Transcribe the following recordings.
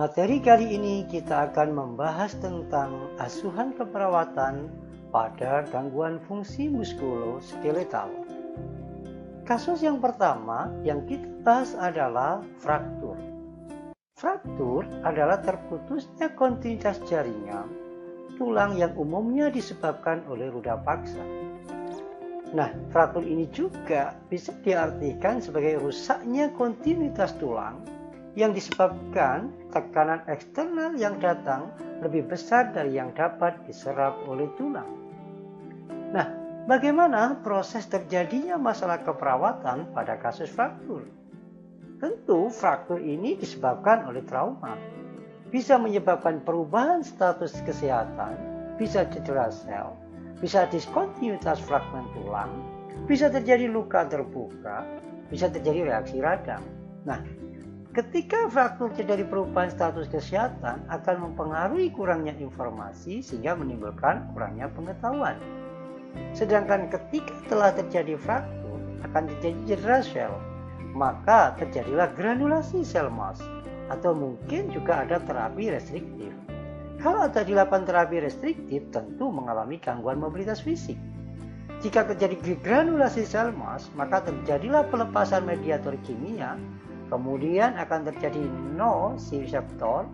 Materi kali ini kita akan membahas tentang asuhan keperawatan pada gangguan fungsi muskuloskeletal. Kasus yang pertama yang kita bahas adalah fraktur. Fraktur adalah terputusnya kontinuitas jaringan tulang yang umumnya disebabkan oleh ruda paksa. Nah, fraktur ini juga bisa diartikan sebagai rusaknya kontinuitas tulang yang disebabkan tekanan eksternal yang datang lebih besar dari yang dapat diserap oleh tulang. Nah, bagaimana proses terjadinya masalah keperawatan pada kasus fraktur? Tentu fraktur ini disebabkan oleh trauma. Bisa menyebabkan perubahan status kesehatan, bisa cedera sel, bisa diskontinuitas fragmen tulang, bisa terjadi luka terbuka, bisa terjadi reaksi radang. Nah, ketika fraktur terjadi perubahan status kesehatan akan mempengaruhi kurangnya informasi sehingga menimbulkan kurangnya pengetahuan. Sedangkan ketika telah terjadi fraktur akan terjadi cedera sel, maka terjadilah granulasi sel emas atau mungkin juga ada terapi restriktif. Kalau ada dilakukan terapi restriktif tentu mengalami gangguan mobilitas fisik. Jika terjadi granulasi sel emas, maka terjadilah pelepasan mediator kimia. Kemudian akan terjadi nociceptor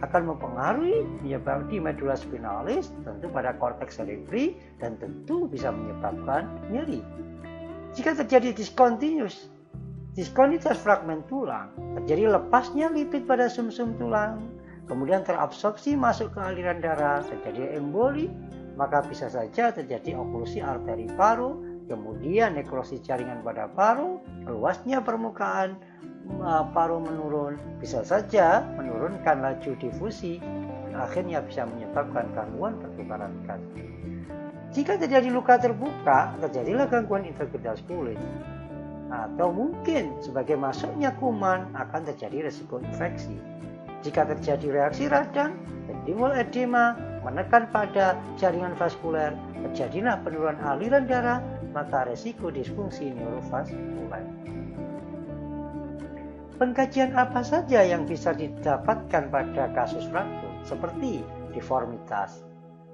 akan mempengaruhi menyebabkan di medula spinalis, tentu pada korteks cerebri, dan tentu bisa menyebabkan nyeri. Jika terjadi diskontinitas fragmen tulang, terjadi lepasnya lipid pada sumsum tulang, kemudian terabsorpsi masuk ke aliran darah, terjadi emboli, maka bisa saja terjadi oklusi arteri paru, kemudian nekrosis jaringan pada paru, luasnya permukaan paru menurun, bisa saja menurunkan laju difusi, akhirnya bisa menyebabkan gangguan pertukaran gas. Jika terjadi luka terbuka, terjadilah gangguan integritas kulit. Atau mungkin sebagai masuknya kuman akan terjadi risiko infeksi. Jika terjadi reaksi radang, timbul edema, menekan pada jaringan vaskuler, terjadilah penurunan aliran darah, maka risiko disfungsi neurovaskuler. Pengkajian apa saja yang bisa didapatkan pada kasus fraktur? Seperti deformitas,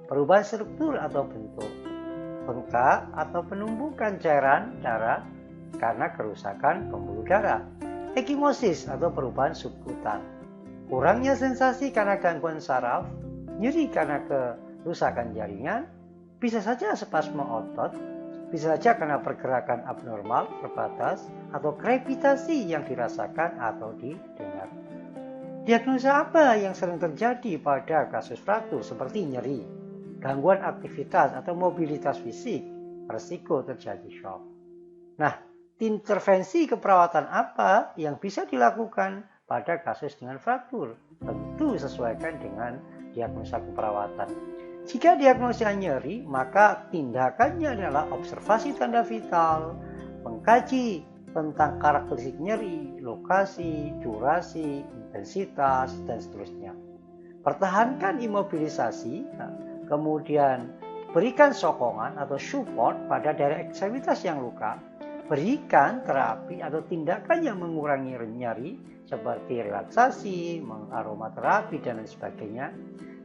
perubahan struktur atau bentuk, bengkak atau penumbukan cairan darah karena kerusakan pembuluh darah, ekimosis atau perubahan subkutan, kurangnya sensasi karena gangguan saraf, nyeri karena kerusakan jaringan, bisa saja spasme otot, bisa saja karena pergerakan abnormal terbatas atau krepitasi yang dirasakan atau didengar. Diagnosa apa yang sering terjadi pada kasus fraktur seperti nyeri, gangguan aktivitas atau mobilitas fisik, risiko terjadi shock. Nah, intervensi keperawatan apa yang bisa dilakukan pada kasus dengan fraktur? Tentu sesuaikan dengan diagnosa keperawatan. Jika diagnosa nyeri, maka tindakannya adalah observasi tanda vital, mengkaji tentang karakteristik nyeri, lokasi, durasi, intensitas, dan seterusnya. Pertahankan imobilisasi, kemudian berikan sokongan atau support pada daerah ekstremitas yang luka, berikan terapi atau tindakan yang mengurangi nyeri seperti relaksasi, aromaterapi, dan lain sebagainya.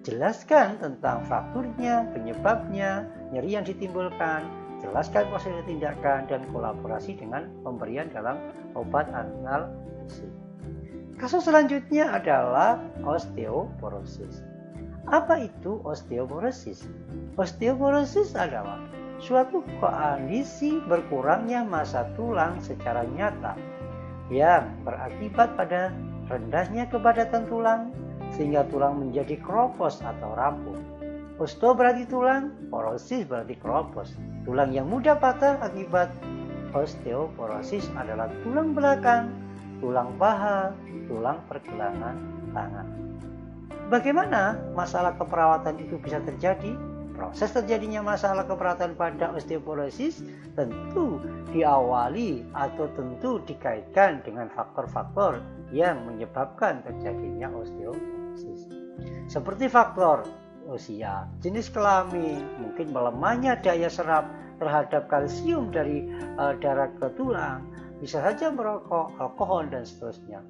Jelaskan tentang frakturnya, penyebabnya, nyeri yang ditimbulkan, jelaskan prosedur tindakan, dan kolaborasi dengan pemberian dalam obat analgesik. Kasus selanjutnya adalah osteoporosis. Apa itu osteoporosis? Osteoporosis adalah suatu kondisi berkurangnya massa tulang secara nyata yang berakibat pada rendahnya kepadatan tulang sehingga tulang menjadi keropos atau rapuh. Osteo berarti tulang, porosis berarti keropos. Tulang yang mudah patah akibat osteoporosis adalah tulang belakang, tulang paha, tulang pergelangan tangan. Bagaimana masalah keperawatan itu bisa terjadi? Proses terjadinya masalah keperawatan pada osteoporosis tentu diawali atau tentu dikaitkan dengan faktor-faktor yang menyebabkan terjadinya osteoporosis. Seperti faktor usia, jenis kelamin, mungkin melemahnya daya serap terhadap kalsium dari darah ke tulang, bisa saja merokok, alkohol, dan seterusnya.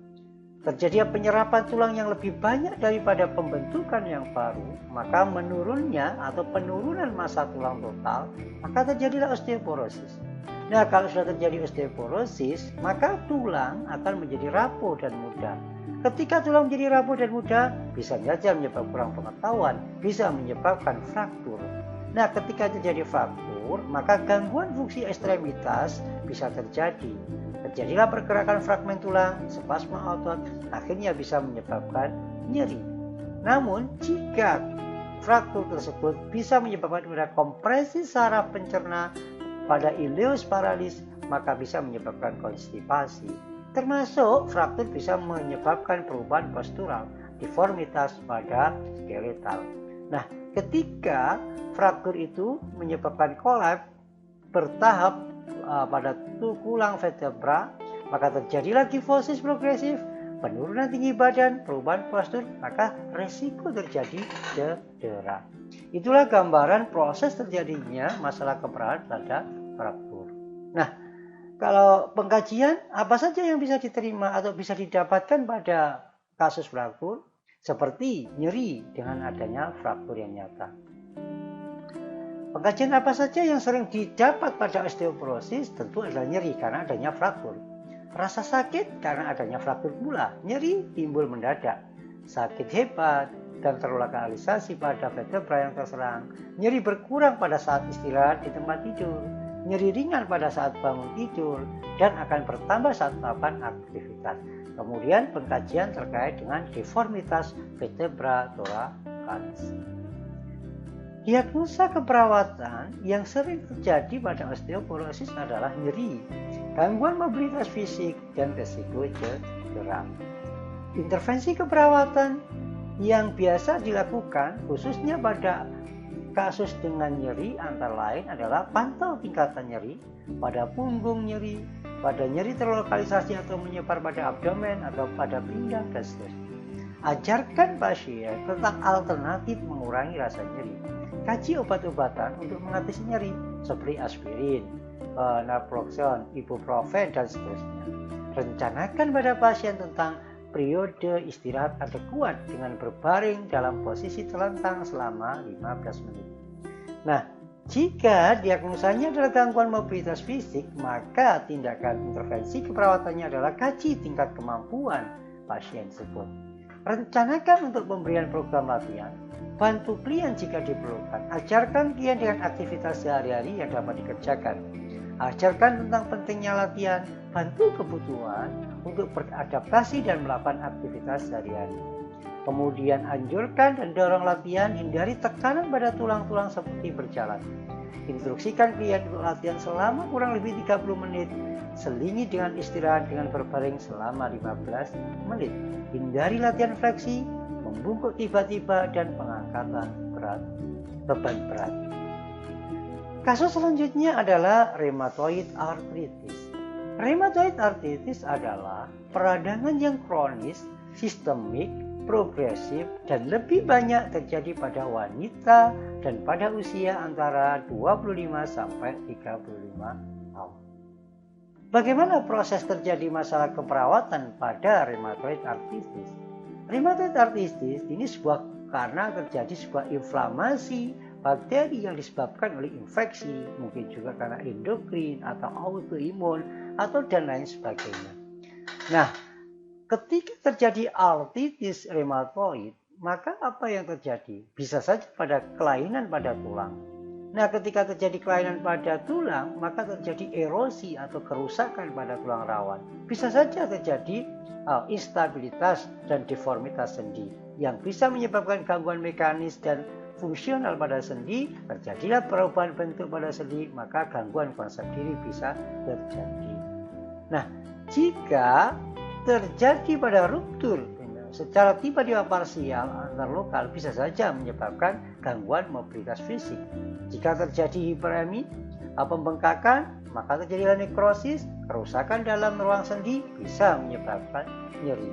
terjadi penyerapan tulang yang lebih banyak daripada pembentukan yang baru, maka menurunnya atau penurunan massa tulang total, maka terjadilah osteoporosis. Nah, kalau sudah terjadi osteoporosis, maka tulang akan menjadi rapuh dan mudah. Ketika tulang menjadi rapuh dan mudah, bisa saja menyebabkan kurang pengetahuan, bisa menyebabkan fraktur. Nah, ketika terjadi fraktur, maka gangguan fungsi ekstremitas bisa terjadi. Terjadilah pergerakan fragmen tulang, spasma otot, akhirnya bisa menyebabkan nyeri. Namun, jika fraktur tersebut bisa menyebabkan kompresi saraf pencerna pada ileus paralis, maka bisa menyebabkan konstipasi. Termasuk fraktur bisa menyebabkan perubahan postural, deformitas pada skeletal. Nah, ketika fraktur itu menyebabkan kolaps bertahap pada tulang vertebra, maka terjadilah kifosis progresif, penurunan tinggi badan, perubahan postur, maka resiko terjadi cedera. Itulah gambaran proses terjadinya masalah keperawatan pada fraktur. Nah, kalau pengkajian apa saja yang bisa diterima atau bisa didapatkan pada kasus fraktur, seperti nyeri dengan adanya fraktur yang nyata. Pengkajian apa saja yang sering didapat pada osteoporosis tentu adalah nyeri karena adanya fraktur. Rasa sakit karena adanya fraktur pula. Nyeri timbul mendadak. Sakit hebat dan terlokalisasi pada vertebra yang terserang. Nyeri berkurang pada saat istirahat di tempat tidur. Nyeri ringan pada saat bangun tidur dan akan bertambah saat melakukan aktivitas. Kemudian pengkajian terkait dengan deformitas vertebra thoracalis. Diagnosa keperawatan yang sering terjadi pada osteoporosis adalah nyeri, gangguan mobilitas fisik, dan risiko cedera. Intervensi keperawatan yang biasa dilakukan khususnya pada kasus dengan nyeri antara lain adalah pantau tingkatan nyeri pada punggung nyeri, pada nyeri terlokalisasi atau menyebar pada abdomen atau pada pinggang dan seterusnya. Ajarkan pasien tentang alternatif mengurangi rasa nyeri. Kaji obat-obatan untuk mengatasi nyeri seperti aspirin, naproxen, ibuprofen, dan seterusnya. Rencanakan pada pasien tentang periode istirahat adekuat dengan berbaring dalam posisi telentang selama 15 menit. Nah, jika diagnosanya adalah gangguan mobilitas fisik, maka tindakan intervensi keperawatannya adalah kaji tingkat kemampuan pasien tersebut. Rencanakan untuk pemberian program latihan. Bantu klien jika diperlukan. Ajarkan klien dengan aktivitas sehari-hari yang dapat dikerjakan. Ajarkan tentang pentingnya latihan. Bantu kebutuhan untuk beradaptasi dan melakukan aktivitas sehari-hari. Kemudian anjurkan dan dorong latihan. Hindari tekanan pada tulang-tulang seperti berjalan. Instruksikan klien untuk latihan selama kurang lebih 30 menit. Selingi dengan istirahat dengan berbaring selama 15 menit. Hindari latihan fleksi, membungkuk tiba-tiba, dan pengangkatan beban berat. Kasus selanjutnya adalah rheumatoid arthritis. Rheumatoid arthritis adalah peradangan yang kronis, sistemik, progresif, dan lebih banyak terjadi pada wanita dan pada usia antara 25 sampai 35 tahun. Bagaimana proses terjadi masalah keperawatan pada rheumatoid arthritis? Rheumatoid arthritis ini karena terjadi sebuah inflamasi bakteri yang disebabkan oleh infeksi, mungkin juga karena endokrin atau autoimun atau dan lain sebagainya. Nah, ketika terjadi arthritis rheumatoid, maka apa yang terjadi? Bisa saja pada kelainan pada tulang. Nah, ketika terjadi kelainan pada tulang, maka terjadi erosi atau kerusakan pada tulang rawan. Bisa saja terjadi instabilitas dan deformitas sendi yang bisa menyebabkan gangguan mekanis dan fungsional pada sendi. Terjadilah perubahan bentuk pada sendi, maka gangguan konsep diri bisa terjadi. Nah, jika terjadi pada ruptur secara tiba-tiba parsial antar lokal, bisa saja menyebabkan gangguan mobilitas fisik. Jika terjadi hiperemi, pembengkakan, maka terjadilah nekrosis, kerusakan dalam ruang sendi bisa menyebabkan nyeri.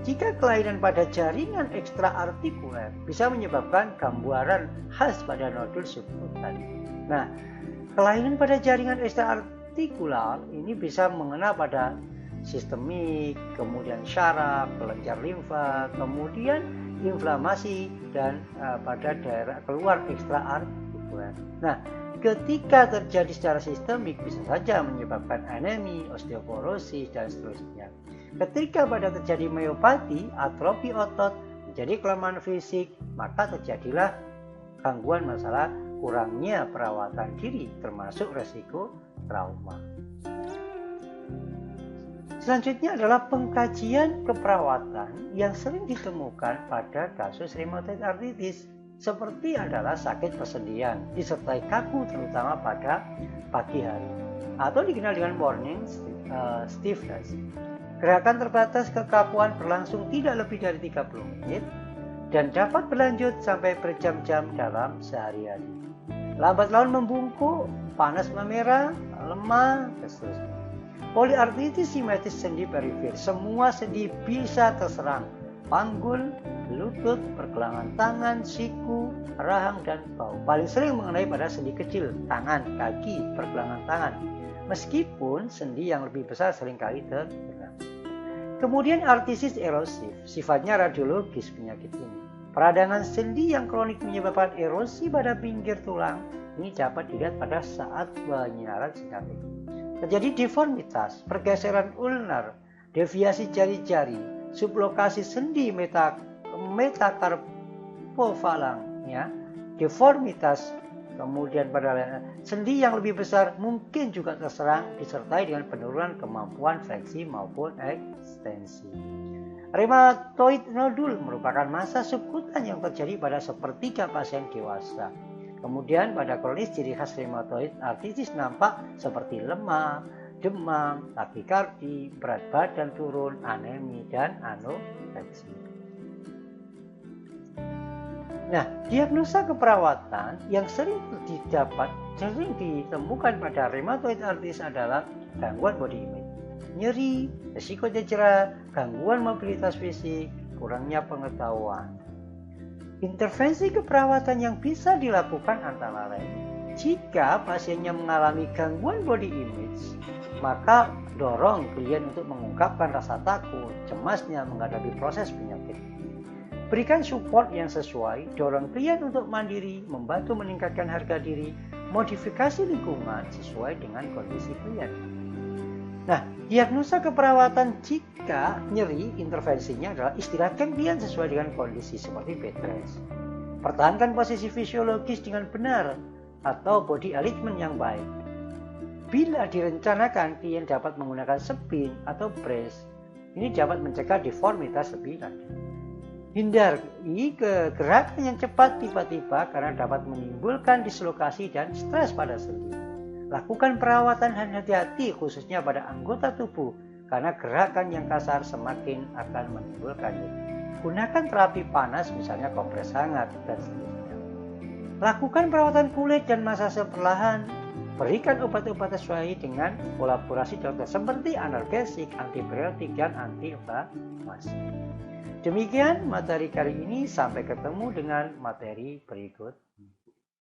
Jika kelainan pada jaringan ekstraartikuler, bisa menyebabkan gambaran khas pada nodul subkutan. Nah, kelainan pada jaringan ekstraartikular ini bisa mengena pada sistemik, kemudian syaraf, kelenjar limfa, kemudian inflamasi, dan pada daerah keluar ekstraartikuler. Nah, ketika terjadi secara sistemik bisa saja menyebabkan anemi, osteoporosis, dan seterusnya. Ketika pada terjadi myopati, atrofi otot, menjadi kelemahan fisik, maka terjadilah gangguan masalah kurangnya perawatan diri, termasuk resiko trauma. Selanjutnya adalah pengkajian keperawatan yang sering ditemukan pada kasus rheumatoid arthritis, seperti adalah sakit persendian disertai kaku terutama pada pagi hari, atau dikenal dengan morning stiffness. Gerakan terbatas kekakuan berlangsung tidak lebih dari 30 menit dan dapat berlanjut sampai berjam-jam dalam sehari-hari. Lambat laun membungkuk, panas memerah, lemah, dan seterusnya. Poliartritis simetis sendi perifer. Semua sendi bisa terserang. Panggul, lutut, pergelangan tangan, siku, rahang, dan bahu. Paling sering mengenai pada sendi kecil, tangan, kaki, pergelangan tangan. Meskipun sendi yang lebih besar seringkali terserang. Kemudian artritis erosif, sifatnya radiologis penyakit ini. Peradangan sendi yang kronik menyebabkan erosi pada pinggir tulang. Ini dapat dilihat pada saat penyiaran sinar X. Terjadi deformitas, pergeseran ulnar, deviasi jari-jari, sublokasi sendi metakarpofalang, ya, deformitas. Kemudian pada sendi yang lebih besar mungkin juga terserang disertai dengan penurunan kemampuan fleksi maupun ekstensi. Rheumatoid nodul merupakan massa subkutan yang terjadi pada sepertiga pasien dewasa. Kemudian pada kronis ciri khas rheumatoid arthritis nampak seperti lemah, demam, takikardi, berat badan turun, anemi, dan anoreksi. Nah, diagnosa keperawatan yang sering ditemukan pada rheumatoid arthritis adalah gangguan body image, nyeri, risiko cedera, gangguan mobilitas fisik, kurangnya pengetahuan. Intervensi keperawatan yang bisa dilakukan antara lain, jika pasiennya mengalami gangguan body image, maka dorong klien untuk mengungkapkan rasa takut, cemasnya menghadapi proses penyakit. Berikan support yang sesuai, dorong klien untuk mandiri, membantu meningkatkan harga diri, modifikasi lingkungan sesuai dengan kondisi klien. Nah, diagnosa keperawatan jika nyeri, intervensinya adalah istirahatkan klien sesuai dengan kondisi seperti bed rest. Pertahankan posisi fisiologis dengan benar atau body alignment yang baik. Bila direncanakan, klien dapat menggunakan spin atau brace. Ini dapat mencegah deformitas lebih lanjut. Hindari gerakan yang cepat tiba-tiba karena dapat menimbulkan dislokasi dan stres pada sendi. Lakukan perawatan hati-hati khususnya pada anggota tubuh karena gerakan yang kasar semakin akan menimbulkan nyeri. Gunakan terapi panas misalnya kompres hangat dan seterusnya. Lakukan perawatan kulit dan masase perlahan. Berikan obat-obat sesuai dengan kolaborasi dokter seperti analgesik, antibiotik, dan antiinflamasi. Demikian materi kali ini, sampai ketemu dengan materi berikut.